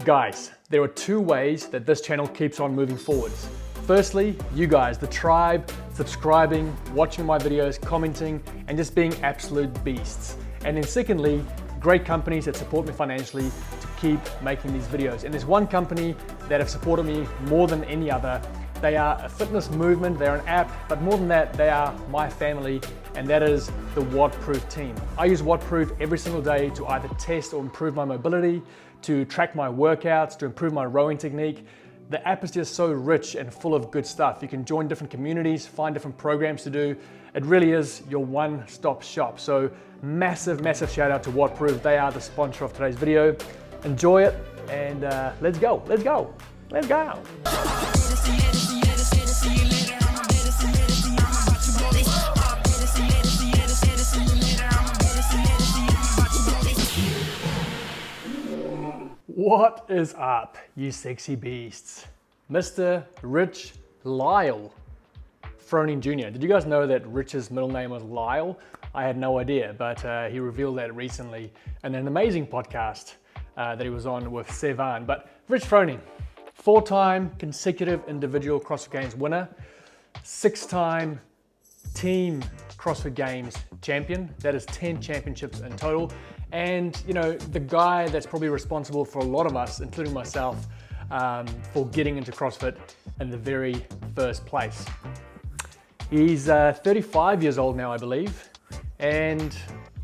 Guys, there are two ways that this channel keeps on moving forwards. Firstly, you guys, the tribe, subscribing, watching my videos, commenting, and just being absolute beasts. And then secondly, great companies that support me financially to keep making these videos. And there's one company that have supported me more than any other. They are a fitness movement, they're an app, but more than that, they are my family, and that is the Wattproof team. I use Wattproof every single day to either test or improve my mobility, to track my workouts, to improve my rowing technique. The app is just so rich and full of good stuff. You can join different communities, find different programs to do. It really is your one-stop shop. So massive, massive shout out to Wattproof. They are the sponsor of today's video. Enjoy it, and let's go, let's go, let's go. What is up, you sexy beasts? Mr. Rich Froning Jr. Did you guys know that Rich's middle name was Lyle? I had no idea, but he revealed that recently in an amazing podcast that he was on with Sevan. But Rich Froning, 4-time consecutive individual CrossFit Games winner, 6-time team CrossFit Games champion. That is 10 championships in total. And you know, the guy that's probably responsible for a lot of us, including myself, for getting into CrossFit in the very first place. He's 35 years old now, I believe. And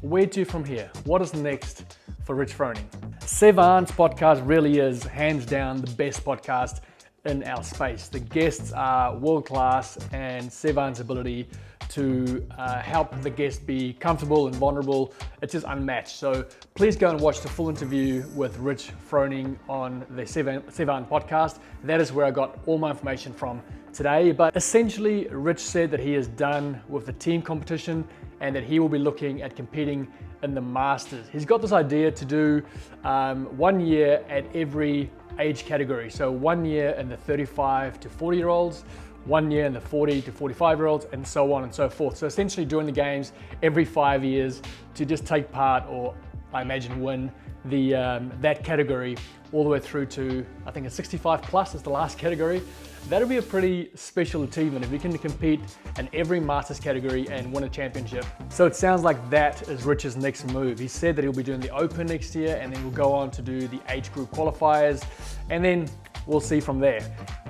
where to from here? What is next for Rich Froning? Sevan's podcast really is hands down the best podcast in our space. The guests are world-class, and Sevan's ability to help the guest be comfortable and vulnerable, it's just unmatched. So please go and watch the full interview with Rich Froning on the Sevan podcast. That is where I got all my information from today. But essentially, Rich said that he is done with the team competition and that he will be looking at competing in the Masters. He's got this idea to do 1 year at every age category. So 1 year in the 35 to 40 year olds, 1 year in the 40 to 45 year olds, and so on and so forth. So essentially doing the games every 5 years to just take part, or I imagine win the that category all the way through to, I think, a 65 plus is the last category. That'll be a pretty special achievement if you can compete in every Masters category and win a championship. So it sounds like that is Rich's next move. He said that he'll be doing the Open next year, and then we'll go on to do the age group qualifiers, and then we'll see from there.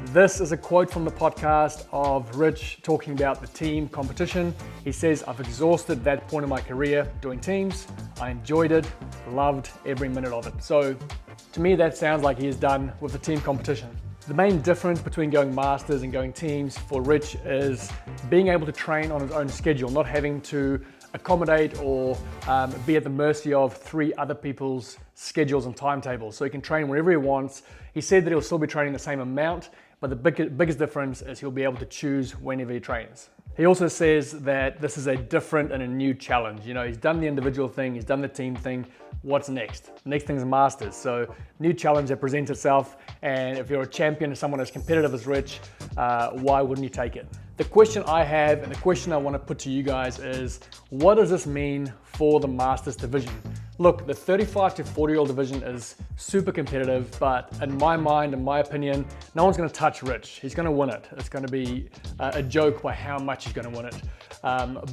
This is a quote from the podcast of Rich talking about the team competition. He says, "I've exhausted that point in my career doing teams. I enjoyed it, loved every minute of it." So to me, that sounds like he is done with the team competition. The main difference between going Masters and going teams for Rich is being able to train on his own schedule, not having to accommodate or be at the mercy of 3 other people's schedules and timetables. So he can train whenever he wants. He said that he'll still be training the same amount, but the biggest difference is he'll be able to choose whenever he trains. He also says that this is a different and a new challenge. You know, he's done the individual thing, he's done the team thing. What's next? The next thing is Masters. So new challenge that presents itself. And if you're a champion and someone as competitive as Rich, why wouldn't you take it? The question I have, and the question I want to put to you guys is, what does this mean for the Masters division? Look, the 35 to 40-year-old division is super competitive, but in my mind, in my opinion, no one's going to touch Rich. He's going to win it. It's going to be a joke by how much he's going to win it.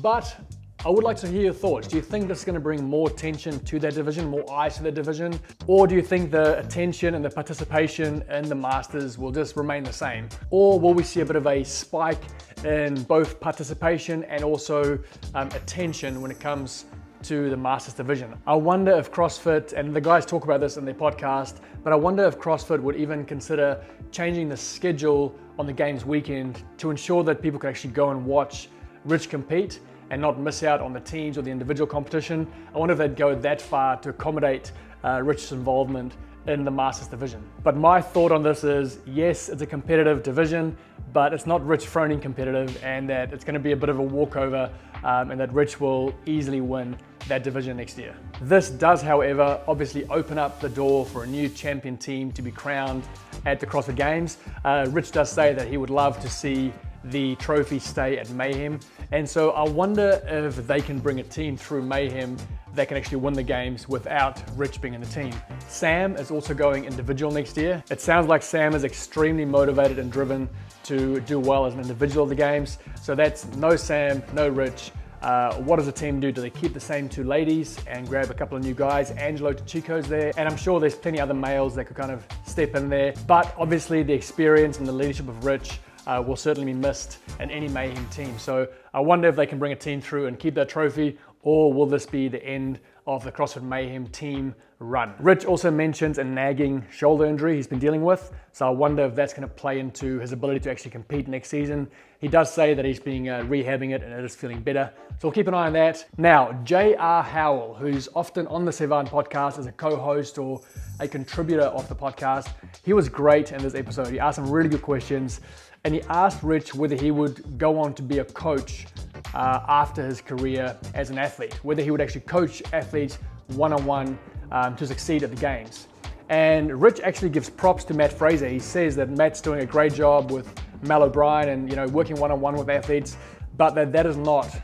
But I would like to hear your thoughts. Do you think this is going to bring more attention to that division, more eyes to that division? Or do you think the attention and the participation in the Masters will just remain the same? Or will we see a bit of a spike in both participation and also attention when it comes to the Masters division? I wonder if CrossFit, and the guys talk about this in their podcast, but I wonder if CrossFit would even consider changing the schedule on the games weekend to ensure that people can actually go and watch Rich compete and not miss out on the teams or the individual competition. I wonder if they'd go that far to accommodate Rich's involvement in the Masters division. But my thought on this is, yes, it's a competitive division, but it's not Rich Froning competitive, and that it's going to be a bit of a walkover, and that Rich will easily win that division next year. This does, however, obviously open up the door for a new champion team to be crowned at the CrossFit Games. Rich does say that he would love to see the trophy stay at Mayhem, and so I wonder if they can bring a team through Mayhem that can actually win the games without Rich being in the team. Sam is also going individual next year. It sounds like Sam is extremely motivated and driven to do well as an individual of the games. So that's no Sam, no Rich. What does the team do? Do they keep the same two ladies and grab a couple of new guys? Angelo to Chico's there, and I'm sure there's plenty other males that could kind of step in there. But obviously the experience and the leadership of Rich will certainly be missed in any Mayhem team. So I wonder if they can bring a team through and keep that trophy, or will this be the end of the CrossFit Mayhem team run? Rich also mentions a nagging shoulder injury he's been dealing with, so I wonder if that's going to play into his ability to actually compete next season. He does say that he's been rehabbing it and it is feeling better, so we'll keep an eye on that. Now, J.R. Howell, who's often on the Sevan podcast as a co-host or a contributor of the podcast, he was great in this episode. He asked some really good questions, and he asked Rich whether he would go on to be a coach after his career as an athlete, whether he would actually coach athletes one-on-one to succeed at the games. And Rich actually gives props to Matt Fraser. He says that Matt's doing a great job with Mal O'Brien and working one-on-one with athletes, but that is not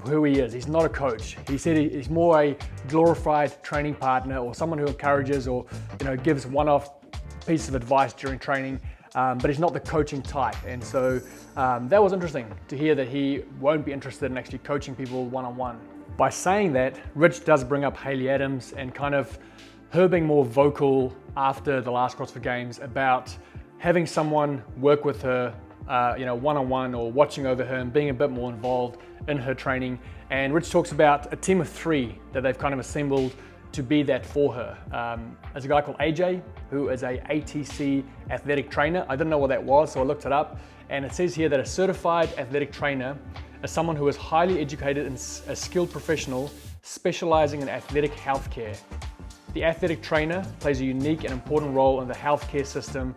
who he is. He's not a coach. He said he's more a glorified training partner, or someone who encourages or gives one-off pieces of advice during training. But he's not the coaching type, and so that was interesting to hear that he won't be interested in actually coaching people one-on-one. By saying that, Rich does bring up Hayley Adams and kind of her being more vocal after the last CrossFit Games about having someone work with her one-on-one or watching over her and being a bit more involved in her training. And Rich talks about a team of 3 that they've kind of assembled to be that for her. There's a guy called AJ, who is a ATC athletic trainer. I didn't know what that was, so I looked it up. And it says here that a certified athletic trainer is someone who is highly educated and a skilled professional specializing in athletic healthcare. The athletic trainer plays a unique and important role in the healthcare system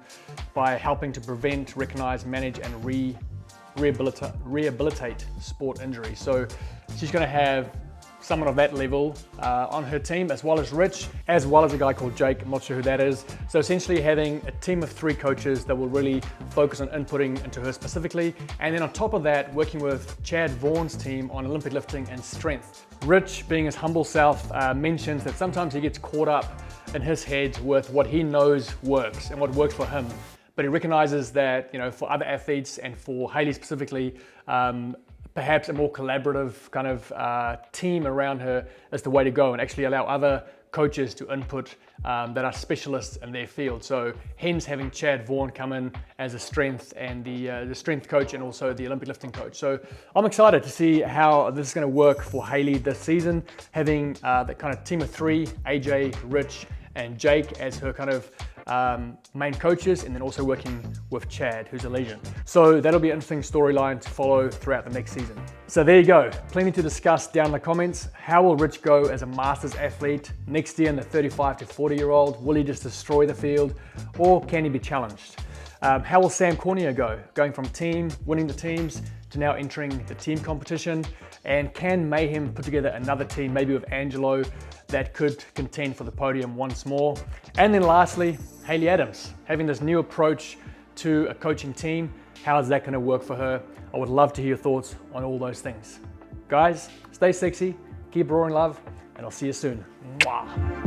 by helping to prevent, recognize, manage, and rehabilitate sport injuries. So she's going to have someone of that level on her team, as well as Rich, as well as a guy called Jake. I'm not sure who that is. So essentially having a team of 3 coaches that will really focus on inputting into her specifically. And then on top of that, working with Chad Vaughan's team on Olympic lifting and strength. Rich, being his humble self, mentions that sometimes he gets caught up in his head with what he knows works and what works for him. But he recognizes that, for other athletes and for Hayley specifically, perhaps a more collaborative kind of team around her is the way to go, and actually allow other coaches to input that are specialists in their field. So hence having Chad Vaughan come in as a strength and the strength coach and also the Olympic lifting coach. So I'm excited to see how this is going to work for Hayley this season, having that kind of team of 3, AJ, Rich, and Jake as her kind of main coaches, and then also working with Chad, who's a legend. So that'll be an interesting storyline to follow throughout the next season. So there you go, plenty to discuss down in the comments. How will Rich go as a masters athlete next year in the 35 to 40-year-old? Will he just destroy the field, or can he be challenged? How will Sam Cornier go, going from winning the teams to now entering the team competition? And can Mayhem put together another team, maybe with Angelo, that could contend for the podium once more? And then lastly, Hayley Adams, having this new approach to a coaching team. How is that going to work for her? I would love to hear your thoughts on all those things. Guys, stay sexy, keep roaring love, and I'll see you soon. Mwah.